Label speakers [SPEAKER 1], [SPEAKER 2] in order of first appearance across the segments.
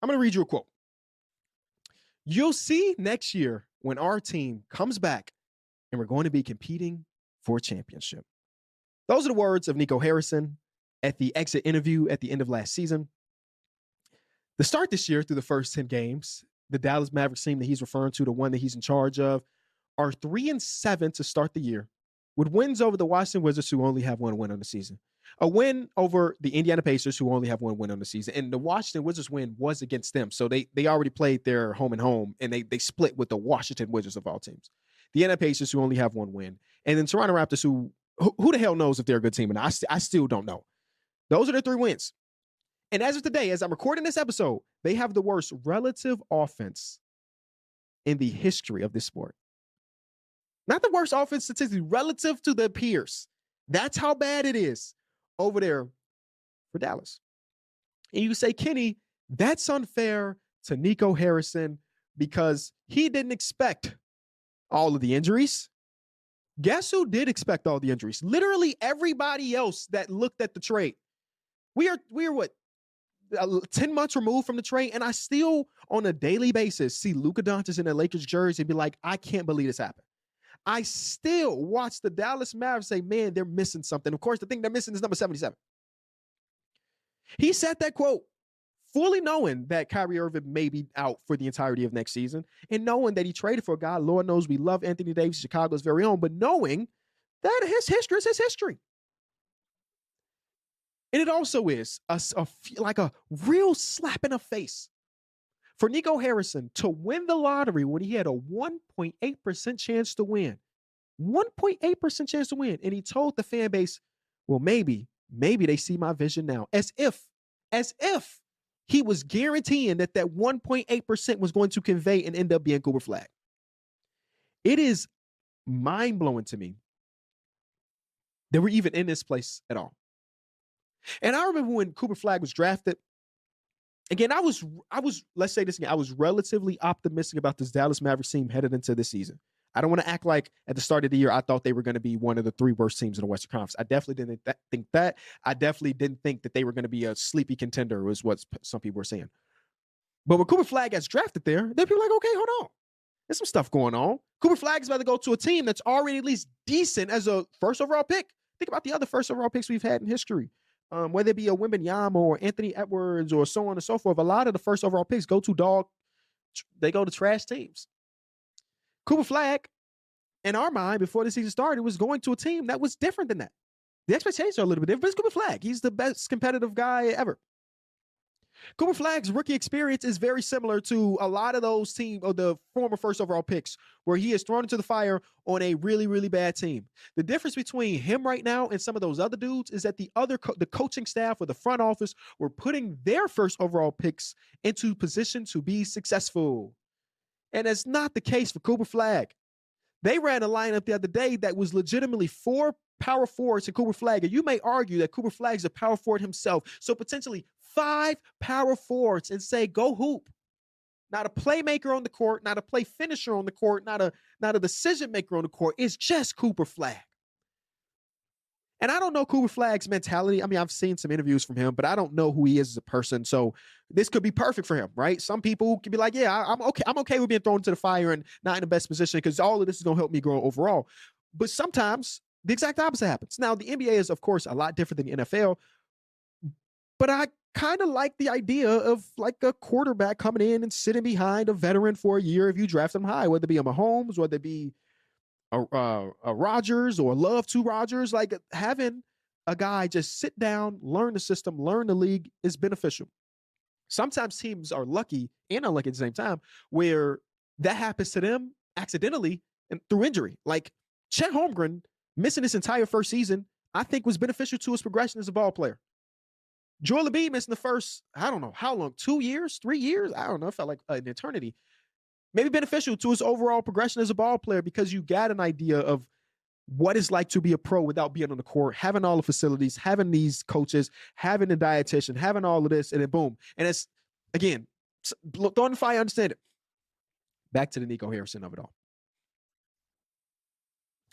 [SPEAKER 1] I'm going to read you a quote. You'll see next year when our team comes back and we're going to be competing for a championship. Those are the words of Nico Harrison at the exit interview at the end of last season. The start this year through the first 10 games, the Dallas Mavericks team that he's referring to, the one that he's in charge of, are 3-7 to start the year, with wins over the Washington Wizards, who only have one win on the season, a win over the Indiana Pacers, who only have one win on the season, and the Washington Wizards win was against them, so they already played their home and home, and they split with the Washington Wizards of all teams. The Indiana Pacers, who only have one win, and then Toronto Raptors, who the hell knows if they're a good team, and I still don't know. Those are the 3 wins. And as of today, as I'm recording this episode, they have the worst relative offense in the history of this sport. Not the worst offense statistically, relative to their peers. That's how bad it is over there for Dallas. And you say, Kenny, that's unfair to Nico Harrison because he didn't expect all of the injuries. Guess who did expect all the injuries? Literally everybody else that looked at the trade. We are what? 10 months removed from the trade, and I still, on a daily basis, see Luka Doncic in a Lakers jersey and be like, I can't believe this happened. I still watch the Dallas Mavericks say, man, they're missing something. Of course, the thing they're missing is number 77. He said that quote fully knowing that Kyrie Irving may be out for the entirety of next season and knowing that he traded for a guy. Lord knows we love Anthony Davis, Chicago's very own, but knowing that his history is his history. And it also is like a real slap in the face for Nico Harrison to win the lottery when he had a 1.8% chance to win. 1.8% chance to win. And he told the fan base, well, maybe they see my vision now. As if he was guaranteeing that 1.8% was going to convey and end up being Cooper Flagg. It is mind-blowing to me that we're even in this place at all. And I remember when Cooper Flagg was drafted, again, I was, let's say this again, I was relatively optimistic about this Dallas Mavericks team headed into this season. I don't want to act like at the start of the year, I thought they were going to be one of the 3 worst teams in the Western Conference. I definitely didn't think that. I definitely didn't think that they were going to be a sleepy contender, was what some people were saying. But when Cooper Flagg gets drafted there, they'd be like, okay, hold on. There's some stuff going on. Cooper Flagg is about to go to a team that's already at least decent as a first overall pick. Think about the other first overall picks we've had in history. Whether it be a Wembanyama or Anthony Edwards or so on and so forth, a lot of the first overall picks go to trash teams. Cooper Flagg, in our mind, before the season started, was going to a team that was different than that. The expectations are a little bit different, but it's Cooper Flagg. He's the best competitive guy ever. Cooper Flagg's rookie experience is very similar to a lot of those teams, or the former first overall picks, where he is thrown into the fire on a really, really bad team. The difference between him right now and some of those other dudes is that the coaching staff or the front office were putting their first overall picks into position to be successful. And that's not the case for Cooper Flagg. They ran a lineup the other day that was legitimately 4 power forwards and Cooper Flagg. And you may argue that Cooper Flagg's a power forward himself. So potentially 5 power forwards and say, go hoop. Not a playmaker on the court, not a play finisher on the court, not a decision maker on the court. It's just Cooper Flagg. And I don't know Cooper Flagg's mentality. I mean, I've seen some interviews from him, but I don't know who he is as a person. So this could be perfect for him, right? Some people could be like, yeah, I'm okay. I'm okay with being thrown into the fire and not in the best position because all of this is going to help me grow overall. But sometimes the exact opposite happens. Now, the NBA is, of course, a lot different than the NFL, but I kind of like the idea of like a quarterback coming in and sitting behind a veteran for a year if you draft them high, whether it be a Mahomes, whether it be a Rodgers or Love to Rodgers. Like having a guy just sit down, learn the system, learn the league is beneficial. Sometimes teams are lucky and unlucky at the same time where that happens to them accidentally and through injury. Like Chet Holmgren missing his entire first season, I think was beneficial to his progression as a ball player. Joel Embiid missing the first, I don't know how long, 2 years, 3 years? I don't know. It felt like an eternity. Maybe beneficial to his overall progression as a ball player because you got an idea of what it's like to be a pro without being on the court, having all the facilities, having these coaches, having a dietitian, having all of this, and then boom. And it's, again, throwing the fire, understand it. Back to the Nico Harrison of it all.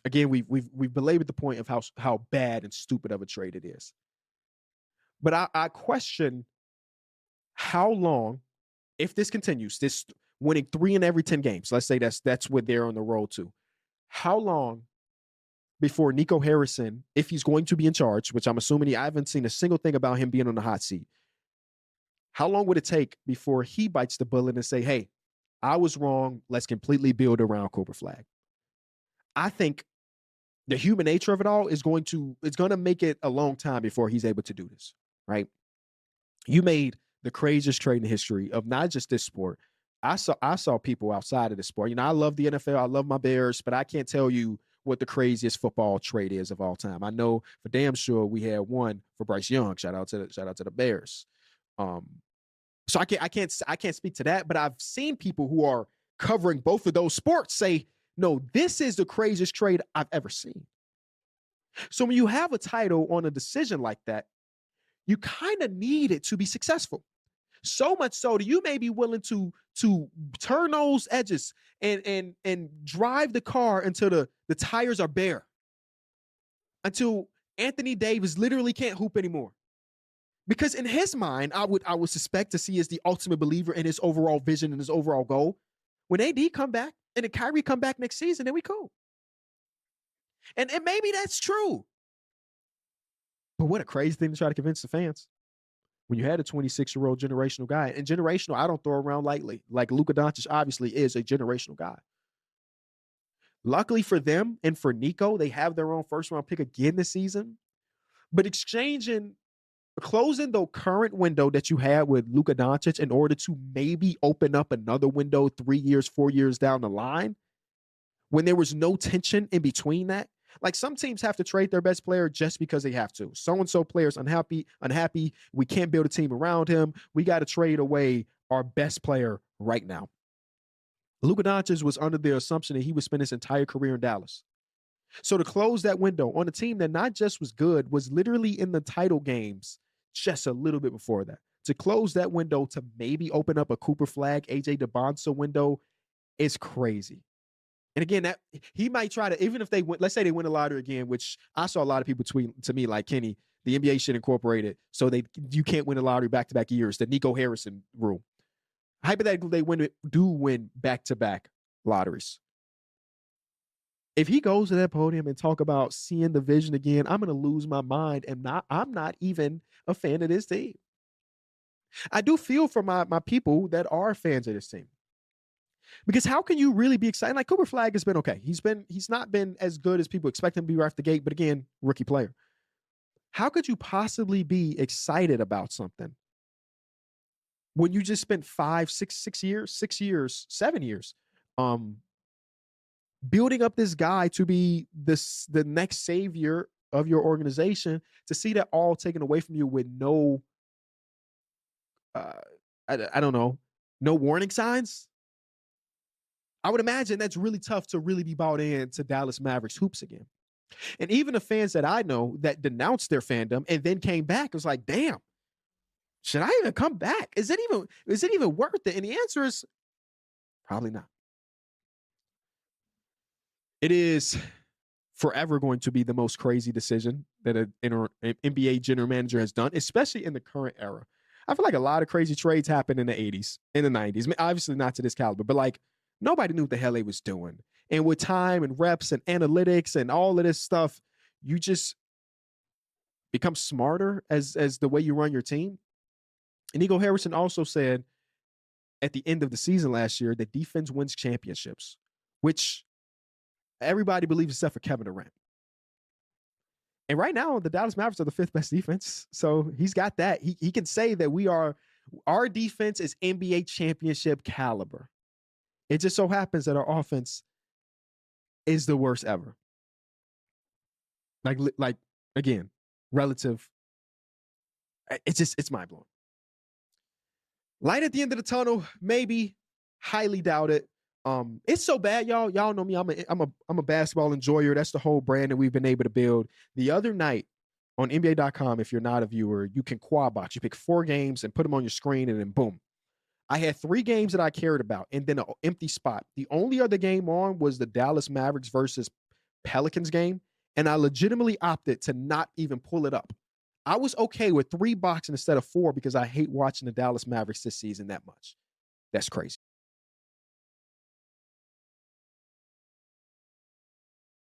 [SPEAKER 1] Again, we've belabored the point of how bad and stupid of a trade it is. But I question how long if this continues, this winning 3 in every 10 games, let's say that's what they're on the road to. How long before Nico Harrison, if he's going to be in charge, which I'm assuming I haven't seen a single thing about him being on the hot seat, how long would it take before he bites the bullet and say, hey, I was wrong. Let's completely build around Cooper Flagg? I think the human nature of it all is going to make it a long time before he's able to do this, right? You made the craziest trade in the history of not just this sport. I saw people outside of the sport. You know, I love the NFL. I love my Bears, but I can't tell you what the craziest football trade is of all time. I know for damn sure we had one for Bryce Young. Shout out to the Bears. So I can't speak to that, but I've seen people who are covering both of those sports say, no, this is the craziest trade I've ever seen. So when you have a title on a decision like that, you kind of need it to be successful. So much so that you may be willing to turn those edges and drive the car until the tires are bare, until Anthony Davis literally can't hoop anymore. Because in his mind, I would suspect to see as the ultimate believer in his overall vision and his overall goal. When AD come back and then Kyrie come back next season, then we cool. And maybe that's true. But what a crazy thing to try to convince the fans. When you had a 26-year-old generational guy, and generational, I don't throw around lightly. Like Luka Doncic obviously is a generational guy. Luckily for them and for Nico, they have their own first-round pick again this season. But closing the current window that you had with Luka Doncic in order to maybe open up another window 3 years, 4 years down the line, when there was no tension in between that. Like some teams have to trade their best player just because they have to. So-and-so player's unhappy. We can't build a team around him. We got to trade away our best player right now. Luka Doncic was under the assumption that he would spend his entire career in Dallas. So to close that window on a team that not just was good, was literally in the title games just a little bit before that. To close that window to maybe open up a Cooper Flagg, AJ DeBonsa window is crazy. And again, that he might try to, even if they win, let's say they win the lottery again, which I saw a lot of people tweet to me like, Kenny, the NBA should incorporate it so you can't win the lottery back-to-back years, the Nico Harrison rule. Hypothetically, they do win back-to-back lotteries. If he goes to that podium and talk about seeing the vision again, I'm going to lose my mind, and I'm not even a fan of this team. I do feel for my people that are fans of this team. Because how can you really be excited? Like Cooper Flagg has been okay. He's not been as good as people expect him to be right off the gate, but again, rookie player. How could you possibly be excited about something when you just spent 7 years, building up this guy to be the next savior of your organization, to see that all taken away from you with no, I don't know, no warning signs? I would imagine that's really tough to really be bought in to Dallas Mavericks hoops again. And even the fans that I know that denounced their fandom and then came back, was like, damn, should I even come back? Is it even worth it? And the answer is probably not. It is forever going to be the most crazy decision that an NBA general manager has done, especially in the current era. I feel like a lot of crazy trades happened in the 80s, in the 90s. I mean, obviously not to this caliber, but like, nobody knew what the hell they was doing. And with time and reps and analytics and all of this stuff, you just become smarter as the way you run your team. And Nico Harrison also said at the end of the season last year that defense wins championships, which everybody believes except for Kevin Durant. And right now, the Dallas Mavericks are the 5th best defense. So he's got that. He can say that our defense is NBA championship caliber. It just so happens that our offense is the worst ever. Like again, relative. It's mind blowing. Light at the end of the tunnel, maybe. Highly doubt it. It's so bad, y'all. Y'all know me. I'm a basketball enjoyer. That's the whole brand that we've been able to build. The other night on NBA.com, if you're not a viewer, you can quad box. You pick 4 games and put them on your screen, and then boom. I had 3 games that I cared about and then an empty spot. The only other game on was the Dallas Mavericks versus Pelicans game, and I legitimately opted to not even pull it up. I was okay with 3 boxing instead of 4 because I hate watching the Dallas Mavericks this season that much. That's crazy.